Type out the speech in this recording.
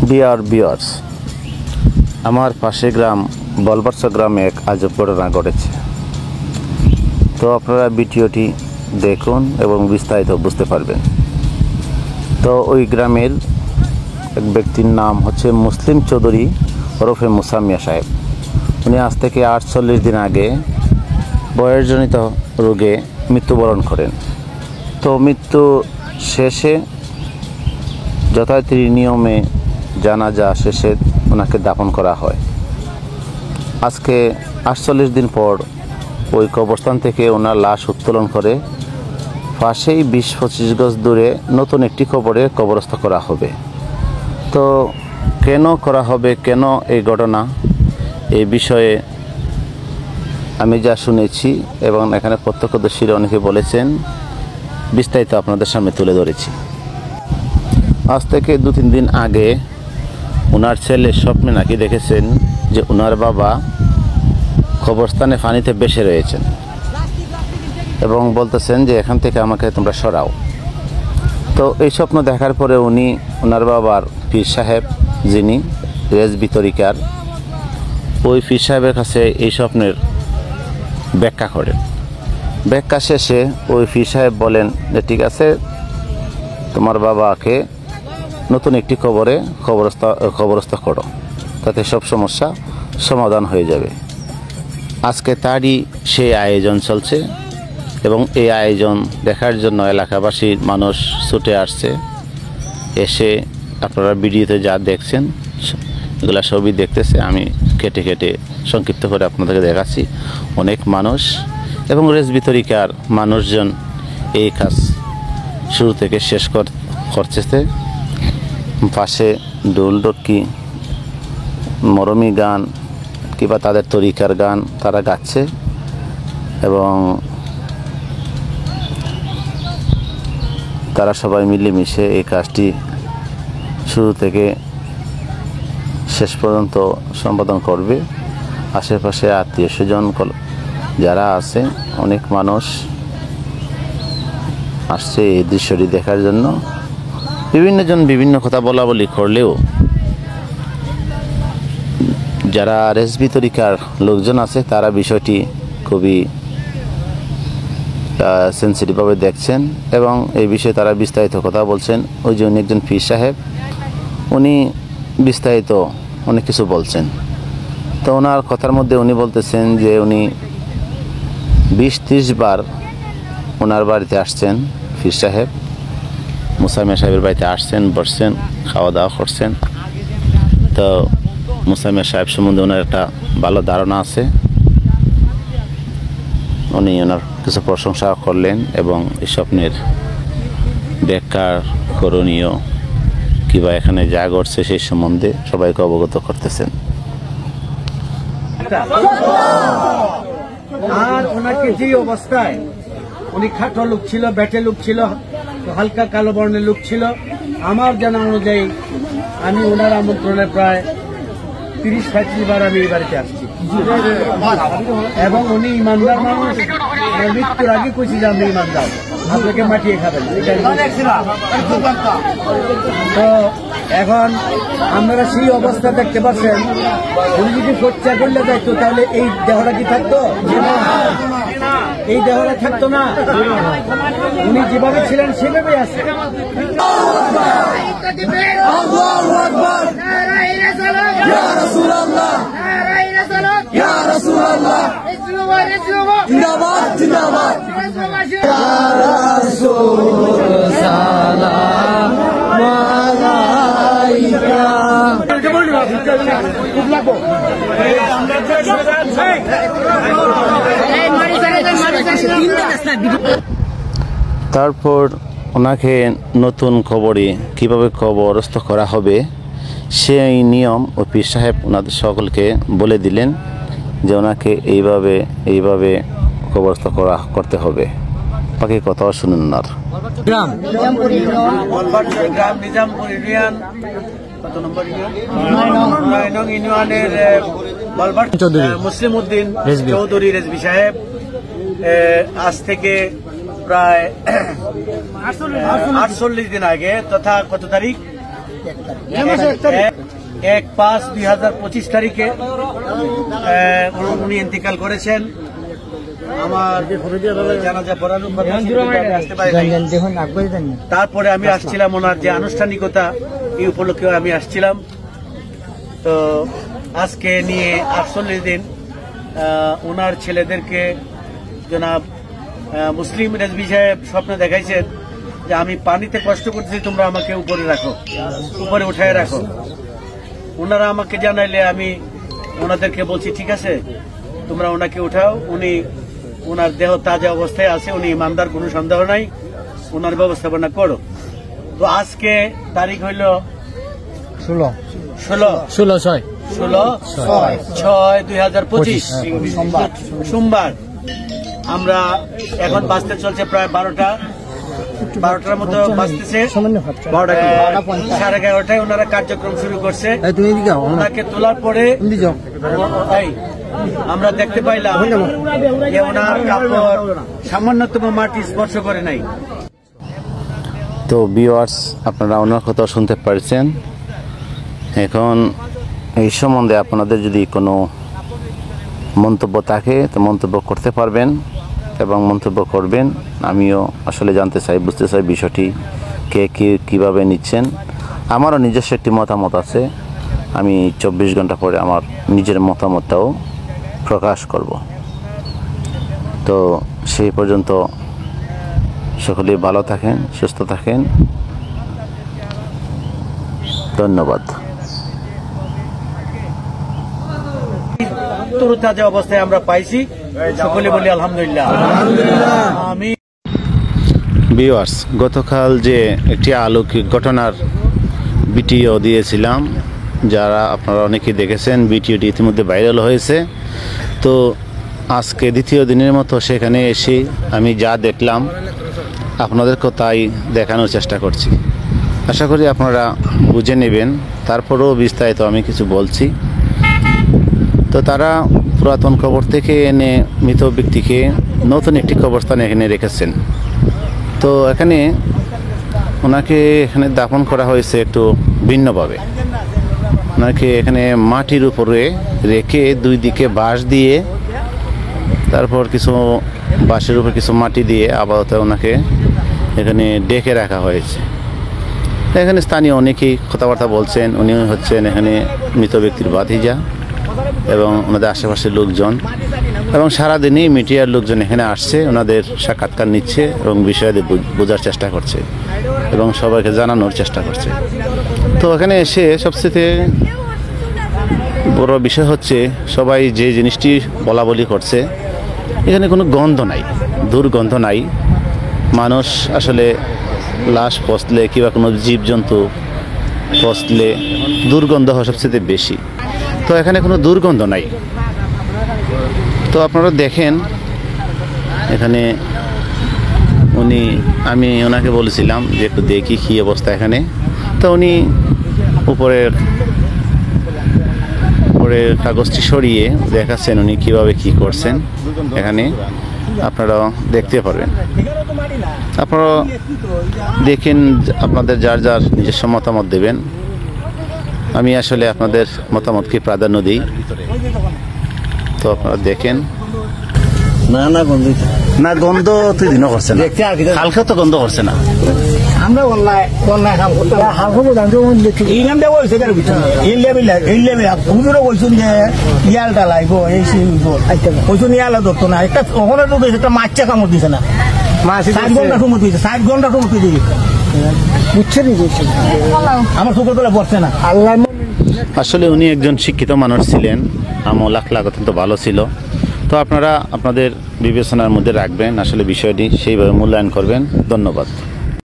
Dear viewers, আমার পাশে গ্রাম বলবারসা গ্রামে এক আজব ঘটনা ঘটেছে। তো আপনারা ভিডিওটি দেখুন এবং বিস্তারিত বুঝতে পারবেন। তো ওই গ্রামের এক ব্যক্তির নাম হচ্ছে মুসলিম চৌধুরী ওরফে মুসা মিয়া সাহেব। উনি আজ থেকে 48 দিন আগে বয়সজনিত রোগে মৃত্যুবরণ করেন। তো মৃত্যু শেষে যথারীতি নিয়মে জানাজা শেষে ওনাকে দাফন করা হয়। আজকে 48 দিন পর ওই কবরস্থান থেকে ওনার লাশ উত্তোলন করে পাশেই 20-25 গজ দূরে নতুন একটি কবরে কবরস্থ করা হবে। তো কেন করা হবে, কেন এই ঘটনা, এই বিষয়ে আমি যা শুনেছি এবং এখানে প্রত্যক্ষদর্শীরা অনেকে বলেছেন, বিস্তারিত আপনাদের সামনে তুলে ধরেছি। আজ থেকে 2-3 দিন আগে ওনার ছেলে স্বপ্নে নাকি দেখেছেন যে ওনার বাবা কবরস্থানে পানিতে ভেসে রয়েছেন এবং বলতেছেন যে এখান থেকে আমাকে তোমরা সরাও। তো এই স্বপ্ন দেখার পরে উনি ওনার বাবার পীর সাহেব, যিনি রেজবি তরিকার, ওই পীর সাহেবের কাছে এই স্বপ্নের ব্যাখ্যা করেন। ব্যাখ্যা শেষে ওই পীর সাহেব বলেন যে ঠিক আছে, তোমার বাবাকে নতুন একটি কবরে কবরস্থ করো, তাতে সব সমস্যা সমাধান হয়ে যাবে। আজকে তারই সেই আয়োজন চলছে এবং এই আয়োজন দেখার জন্য এলাকাবাসীর মানুষ ছুটে আসছে। এসে আপনারা ভিডিওতে যা দেখছেন এগুলো সবই দেখতেছে। আমি কেটে কেটে সংক্ষিপ্ত করে আপনাদেরকে দেখাচ্ছি। অনেক মানুষ এবং রেজবি তরিকার মানুষজন এই কাজ শুরু থেকে শেষ করতেছে। পাশে ডোল ডটকি, মরমি গান কিংবা তাদের তরিকার গান তারা গাচ্ছে এবং তারা সবাই মিলেমিশে এই কাজটি শুরু থেকে শেষ পর্যন্ত সম্পাদন করবে। আশেপাশে আত্মীয় স্বজন যারা আছে, অনেক মানুষ আসছে এই দৃশ্যটি দেখার জন্য। বিভিন্নজন বিভিন্ন কথা বলা বলি করলেও যারা রেজবি তরিকার লোকজন আছে তারা বিষয়টি খুবই সেন্সিটিভভাবে দেখছেন এবং এই বিষয়ে তারা বিস্তারিত কথা বলছেন। ওই যে উনি একজন পীর সাহেব, উনি বিস্তারিত অনেক কিছু বলছেন। তো ওনার কথার মধ্যে উনি বলতেছেন যে উনি 20-30 বার ওনার বাড়িতে আসছেন। পীর সাহেব মুসা মিয়া সাহেবের বাড়িতে আসছেন, বসছেন, খাওয়া দাওয়া করছেন। তো মুসা মিয়া সাহেব সম্বন্ধে ওনার একটা ভালো ধারণা আছে। উনি ওনার কিছু প্রশংসা করলেন এবং এই স্বপ্নের ব্যাখ্যার করণীয় কিংবা এখানে যা ঘটছে সেই সম্বন্ধে সবাইকে অবগত করতেছেন। আর ওনাকে যে অবস্থায়, উনি খাটো লোক ছিল, ব্যাটে লোক ছিল, হালকা কালো বর্ণের লোক ছিল। আমার জানা অনুযায়ী আমি ওনার আমন্ত্রণে প্রায় 30-35 বার আমি এই বাড়িতে আসছি এবং উনি ইমানদার মানুষ। মৃত্যুর আগে কইছি যে আমি ইমানদার, আপনাকে মাটিয়ে খাবেন। তো এখন আপনারা সেই অবস্থা দেখতে পাচ্ছেন। উনি যদি খরচা করলে যাইতো তাহলে এই দেহটা কি থাকতো? এই দেহটা থাকতো না। উনি যেভাবে ছিলেন সেভাবে আছে। তারপর ওনাকে নতুন কবরে কিভাবে কবরস্থ করা হবে সেই নিয়ম ও পীর সাহেব ওনাদের সকলকে বলে দিলেন যে ওনাকে এইভাবে কবরস্থ করতে হবে। বাকি কথাও শুনুন। ওনার গ্রাম নিজামপুর ইউনিয়ন, কত নম্বর ইউনিয়নের মুসলিম উদ্দিন চৌধুরী রেজবি সাহেব আজ থেকে প্রায় 48 দিন আগে, তথা কত তারিখ 1/5/2025 তারিখে উনি ইন্তেকাল করেছেন। আমার জানাজা পড়ানোর কথা ছিল, আমি আসতে পারি নাই। তারপরে আমি আসছিলাম ওনার যে আনুষ্ঠানিকতা, এই উপলক্ষে আমি আসছিলাম। তো আজকে নিয়ে 48 দিন ওনার ছেলেদেরকে জনাব মুসলিম রেজভী সাহেব স্বপ্ন দেখাইছেন যে আমি পানিতে কষ্ট করতেছি, তোমরা আমাকে উপরে রাখো, উপরে উঠায় রাখো। ওনারা আমাকে জানাইলে আমি ওনাদেরকে বলছি ঠিক আছে, তোমরা ওনাকে উঠাও। উনি ওনার দেহ তাজা অবস্থায় আছে, উনি ইমানদার, কোনো সন্দেহ নাই, ওনার ব্যবস্থাপনা করো। তো আজকে তারিখ হইল 16/6/2025 সোমবার। আমরা এখন বাঁচতে চলছে প্রায় 12টার মতো বাঁচতেছে, 11:30 ওনারা কার্যক্রম শুরু করছে। ওনাকে তোলার পরে আমরা দেখতে পাইলাম যে ওনার কাপড় সামান্যতম মাটি স্পর্শ করে নাই। তো ভিউয়ার্স, আপনারা ওনার কথা শুনতে পারছেন। এখন এই সম্বন্ধে আপনাদের যদি কোনো মন্তব্য থাকে তো মন্তব্য করতে পারবেন এবং মন্তব্য করবেন। আমিও আসলে জানতে চাই, বুঝতে চাই বিষয়টি কে কীভাবে নিচ্ছেন। আমারও নিজস্ব একটি মতামত আছে, আমি 24 ঘন্টা পরে আমার নিজের মতামতটাও প্রকাশ করব। তো সেই পর্যন্ত সকলেই ভালো থাকেন, সুস্থ থাকেন। ধন্যবাদ। তরুতাজা অবস্থায় আমরা পাইছি, সকলে বলি আলহামদুলিল্লাহ। আমি ভিউয়ার্স, গতকাল যে একটি অলৌকিক ঘটনার ভিডিও দিয়েছিলাম, যারা আপনারা অনেকেই দেখেছেন, ভিডিওটি ইতিমধ্যে ভাইরাল হয়েছে। তো আজকে দ্বিতীয় দিনের মতো সেখানে এসে আমি যা দেখলাম আপনাদেরকে তাই দেখানোর চেষ্টা করছি। আশা করি আপনারা বুঝে নেবেন। তারপরেও বিস্তারিত আমি কিছু বলছি। তো তারা পুরাতন কবর থেকে এনে মৃত ব্যক্তিকে নতুন একটি কবরস্থানে এখানে রেখেছেন। তো এখানে ওনাকে এখানে দাফন করা হয়েছে একটু ভিন্নভাবে। ওনাকে এখানে মাটির উপরে রেখে দুই দিকে বাঁশ দিয়ে, তারপর কিছু বাঁশের উপর কিছু মাটি দিয়ে আপাতত ওনাকে এখানে ডেকে রাখা হয়েছে। এখানে স্থানীয় অনেকেই কথাবার্তা বলছেন, উনি হচ্ছেন এখানে মৃত ব্যক্তির ভাতিজা এবং ওনাদের আশেপাশের লোকজন, এবং সারাদিনই মিডিয়ার লোকজন এখানে আসছে, ওনাদের সাক্ষাৎকার নিচ্ছে এবং বিষয়টি বোঝার চেষ্টা করছে এবং সবাইকে জানানোর চেষ্টা করছে। তো এখানে এসে সবচেয়ে বড় বিষয় হচ্ছে সবাই যে জিনিসটি বলা করছে, এখানে কোনো গন্ধ নাই, দুর্গন্ধ নাই। মানুষ আসলে লাশ পচলে কিংবা কোনো জীবজন্তু পচলে দুর্গন্ধ হয় সবচেয়ে বেশি। তো এখানে কোনো দুর্গন্ধ নাই। তো আপনারা দেখেন এখানে আমি ওনাকে বলেছিলাম যে একটু দেখি কী অবস্থা এখানে। তো উনি উপরের কাগজটি সরিয়ে দেখাচ্ছেন উনি কীভাবে কী করছেন। এখানে আপনারা দেখতে পারবেন। আপনারা দেখেন, আপনাদের যার যার নিজস্ব মতামত দেবেন। আমি আসলে আপনাদের মতামতকে প্রাধান্য দিই। তো আপনারা দেখেন। না গন্ধ তুই দিনও করছে না, হালকা তো গন্ধ করছে না। আমরা অনলাইন কাম করতে ইনামটা বলছে বলছেন যে ইয়ালটা লাগব, এই বলছেন ইয়ালা ধরতো না, একটা ওখানে তো একটা মাছটা কামড় দিছে না, 60 ঘন্টা সময় দিয়েছে, 60 ঘন্টা সময় দিয়ে বুঝছে আমার চোখের তলা পড়ছে না। আল্লাহ আসলে উনি একজন শিক্ষিত মানুষ ছিলেন, আমল আখলাক অত্যন্ত ভালো ছিল। তো আপনারা আপনাদের বিবেচনার মধ্যে রাখবেন, আসলে বিষয়টি সেইভাবে মূল্যায়ন করবেন। ধন্যবাদ।